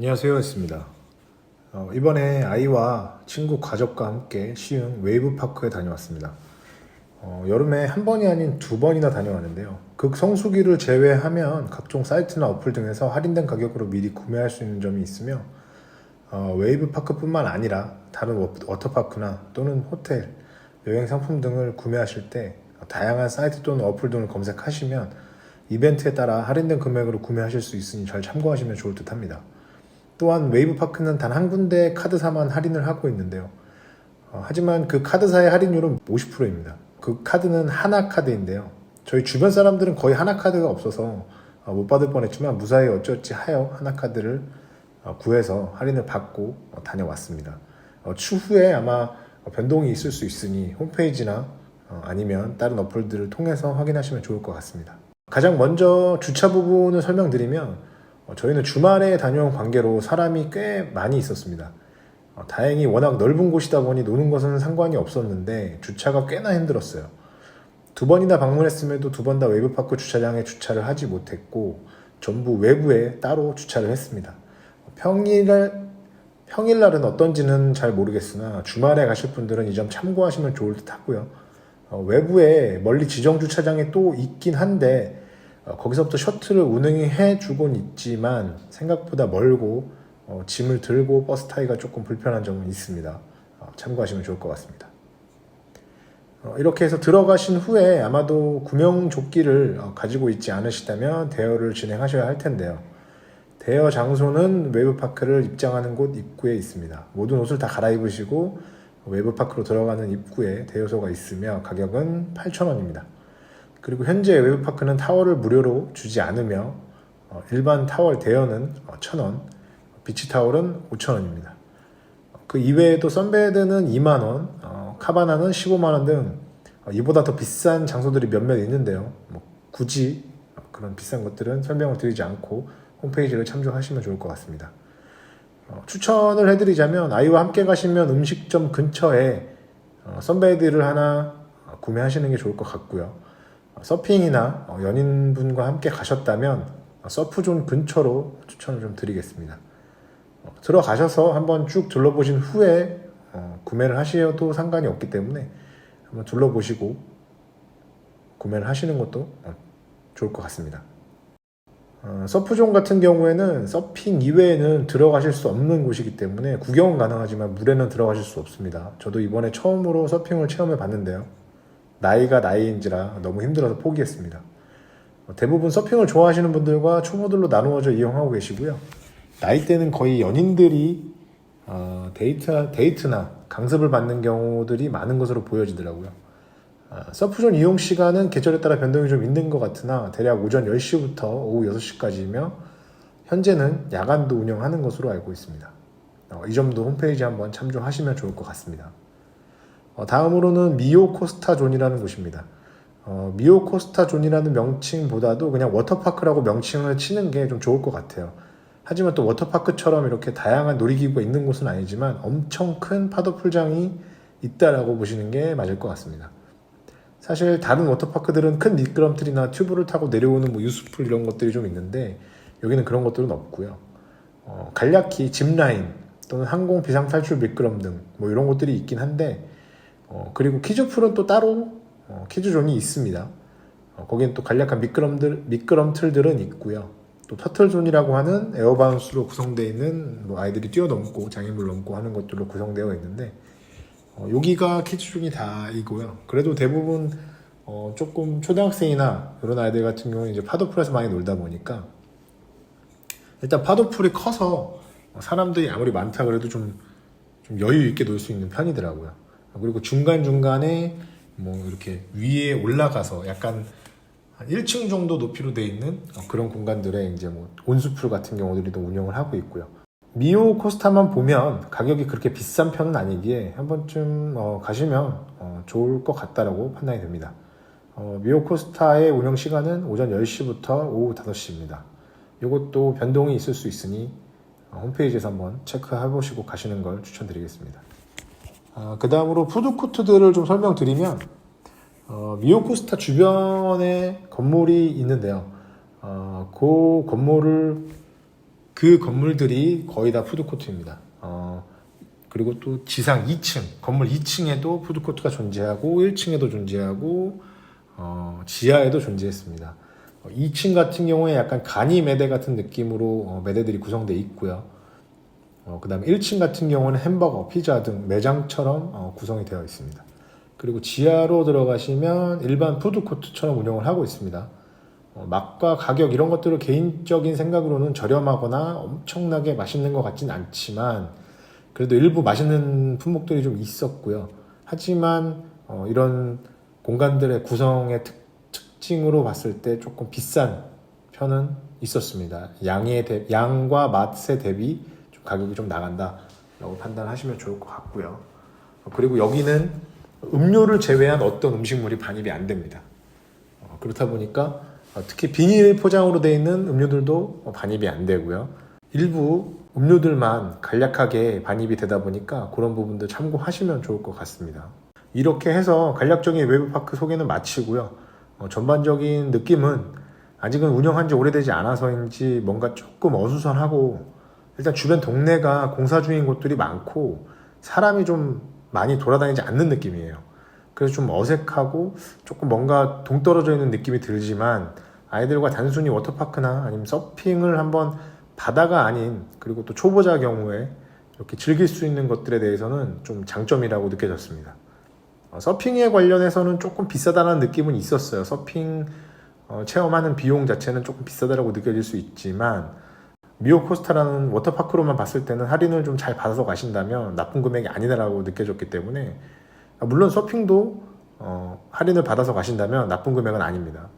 안녕하세요 했습니다. 이번에 아이와 친구 가족과 함께 시흥 웨이브파크에 다녀왔습니다. 여름에 한 번이 아닌 두 번이나 다녀왔는데요. 극성수기를 제외하면 각종 사이트나 어플 등에서 할인된 가격으로 미리 구매할 수 있는 점이 있으며 웨이브파크뿐만 아니라 다른 워터파크나 또는 호텔, 여행 상품 등을 구매하실 때 다양한 사이트 또는 어플 등을 검색하시면 이벤트에 따라 할인된 금액으로 구매하실 수 있으니 잘 참고하시면 좋을 듯 합니다. 또한 웨이브파크는 단 한 군데 카드사만 할인을 하고 있는데요. 하지만 그 카드사의 할인율은 50%입니다. 그 카드는 하나카드인데요. 저희 주변 사람들은 거의 하나카드가 없어서 못 받을 뻔했지만 무사히 어찌어찌 하여 하나카드를 구해서 할인을 받고 다녀왔습니다. 추후에 아마 변동이 있을 수 있으니 홈페이지나 아니면 다른 어플들을 통해서 확인하시면 좋을 것 같습니다. 가장 먼저 주차 부분을 설명드리면 저희는 주말에 다녀온 관계로 사람이 꽤 많이 있었습니다. 다행히 워낙 넓은 곳이다 보니 노는 것은 상관이 없었는데 주차가 꽤나 힘들었어요. 두 번이나 방문했음에도 두 번 다 웨이브파크 주차장에 주차를 하지 못했고 전부 외부에 따로 주차를 했습니다. 평일날은 어떤지는 잘 모르겠으나 주말에 가실 분들은 이 점 참고하시면 좋을 듯 하고요. 외부에 멀리 지정 주차장이 또 있긴 한데 거기서부터 셔틀을 운행해 주곤 있지만 생각보다 멀고 짐을 들고 버스 타기가 조금 불편한 점은 있습니다. 참고하시면 좋을 것 같습니다. 이렇게 해서 들어가신 후에 아마도 구명조끼를 가지고 있지 않으시다면 대여를 진행하셔야 할 텐데요. 대여 장소는 웨이브파크를 입장하는 곳 입구에 있습니다. 모든 옷을 다 갈아입으시고 웨이브파크로 들어가는 입구에 대여소가 있으며 가격은 8,000원입니다. 그리고 현재 웨이브파크는 타월을 무료로 주지 않으며 일반 타월 대여는 1,000원, 비치타월은 5,000원입니다. 그 이외에도 선베드는 2만원, 카바나는 15만원 등 이보다 더 비싼 장소들이 몇몇 있는데요. 굳이 그런 비싼 것들은 설명을 드리지 않고 홈페이지를 참조하시면 좋을 것 같습니다. 추천을 해드리자면 아이와 함께 가시면 음식점 근처에 선베드를 하나 구매하시는 게 좋을 것 같고요. 서핑이나 연인분과 함께 가셨다면 서프존 근처로 추천을 좀 드리겠습니다. 들어가셔서 한번 쭉 둘러보신 후에 구매를 하셔도 상관이 없기 때문에 한번 둘러보시고 구매를 하시는 것도 좋을 것 같습니다. 서프존 같은 경우에는 서핑 이외에는 들어가실 수 없는 곳이기 때문에 구경은 가능하지만 물에는 들어가실 수 없습니다. 저도 이번에 처음으로 서핑을 체험해 봤는데요. 나이가 나이인지라 너무 힘들어서 포기했습니다. 대부분 서핑을 좋아하시는 분들과 초보들로 나누어져 이용하고 계시고요. 나이대는 거의 연인들이 데이트나 강습을 받는 경우들이 많은 것으로 보여지더라고요. 서프존 이용 시간은 계절에 따라 변동이 좀 있는 것 같으나 대략 오전 10시부터 오후 6시까지이며 현재는 야간도 운영하는 것으로 알고 있습니다. 이 점도 홈페이지 한번 참조하시면 좋을 것 같습니다. 다음으로는 미오코스타 존이라는 곳입니다. 미오코스타 존이라는 명칭보다도 그냥 워터파크라고 명칭을 치는 게 좀 좋을 것 같아요. 하지만 또 워터파크처럼 이렇게 다양한 놀이기구가 있는 곳은 아니지만 엄청 큰 파도 풀장이 있다라고 보시는 게 맞을 것 같습니다. 사실 다른 워터파크들은 큰 미끄럼틀이나 튜브를 타고 내려오는 유스풀 이런 것들이 좀 있는데 여기는 그런 것들은 없고요. 간략히 짚라인 또는 항공 비상탈출 미끄럼 등 이런 것들이 있긴 한데 그리고 키즈풀은 또 따로 키즈존이 있습니다. 거기는 또 간략한 미끄럼틀들은 있고요. 또 터틀존이라고 하는 에어바운스로 구성되어 있는 아이들이 뛰어넘고 장애물 넘고 하는 것들로 구성되어 있는데 여기가 키즈존이 다이고요. 그래도 대부분 조금 초등학생이나 이런 아이들 같은 경우는 이제 파도풀에서 많이 놀다 보니까 일단 파도풀이 커서 사람들이 아무리 많다 그래도 좀 여유 있게 놀 수 있는 편이더라고요. 그리고 중간중간에 이렇게 위에 올라가서 약간 한 1층 정도 높이로 되어 있는 그런 공간들에 이제 온수풀 같은 경우들도 운영을 하고 있고요. 미오 코스타만 보면 가격이 그렇게 비싼 편은 아니기에 한 번쯤 가시면 좋을 것 같다라고 판단이 됩니다. 미오 코스타의 운영 시간은 오전 10시부터 오후 5시입니다. 이것도 변동이 있을 수 있으니 홈페이지에서 한번 체크해 보시고 가시는 걸 추천드리겠습니다. 그 다음으로 푸드코트들을 좀 설명드리면 미오코스타 주변에 건물이 있는데요. 그 건물을 그 건물들이 거의 다 푸드코트입니다. 그리고 또 지상 2층, 건물 2층에도 푸드코트가 존재하고 1층에도 존재하고 지하에도 존재했습니다. 2층 같은 경우에 약간 간이 매대 같은 느낌으로 매대들이 구성되어 있고요. 그 다음에 1층 같은 경우는 햄버거, 피자 등 매장처럼 구성이 되어 있습니다. 그리고 지하로 들어가시면 일반 푸드코트처럼 운영을 하고 있습니다. 맛과 가격 이런 것들을 개인적인 생각으로는 저렴하거나 엄청나게 맛있는 것 같진 않지만 그래도 일부 맛있는 품목들이 좀 있었고요. 하지만 이런 공간들의 구성의 특징으로 봤을 때 조금 비싼 편은 있었습니다. 양과 맛에 대비 좀 가격이 좀 나간다라고 판단하시면 좋을 것 같고요. 그리고 여기는 음료를 제외한 어떤 음식물이 반입이 안 됩니다. 그렇다 보니까 특히 비닐 포장으로 되어 있는 음료들도 반입이 안 되고요. 일부 음료들만 간략하게 반입이 되다 보니까 그런 부분들 참고하시면 좋을 것 같습니다. 이렇게 해서 간략적인 웨이브파크 소개는 마치고요. 전반적인 느낌은 아직은 운영한 지 오래되지 않아서인지 뭔가 조금 어수선하고 일단 주변 동네가 공사 중인 곳들이 많고 사람이 좀 많이 돌아다니지 않는 느낌이에요. 그래서 좀 어색하고 조금 뭔가 동떨어져 있는 느낌이 들지만 아이들과 단순히 워터파크나 아니면 서핑을 한번 바다가 아닌 그리고 또 초보자 경우에 이렇게 즐길 수 있는 것들에 대해서는 좀 장점이라고 느껴졌습니다. 서핑에 관련해서는 조금 비싸다는 느낌은 있었어요. 서핑 체험하는 비용 자체는 조금 비싸다고 느껴질 수 있지만 미오코스타라는 워터파크로만 봤을 때는 할인을 좀 잘 받아서 가신다면 나쁜 금액이 아니다라고 느껴졌기 때문에 물론 서핑도 할인을 받아서 가신다면 나쁜 금액은 아닙니다.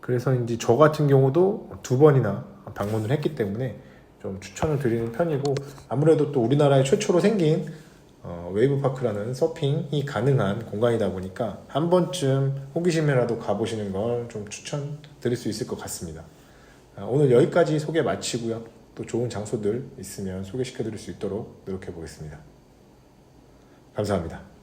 그래서 이제 저 같은 경우도 2번이나 방문을 했기 때문에 좀 추천을 드리는 편이고 아무래도 또 우리나라에 최초로 생긴 웨이브파크라는 서핑이 가능한 공간이다 보니까 한 번쯤 호기심이라도 가보시는 걸 좀 추천드릴 수 있을 것 같습니다. 오늘 여기까지 소개 마치고요. 또 좋은 장소들 있으면 소개시켜 드릴 수 있도록 노력해 보겠습니다. 감사합니다.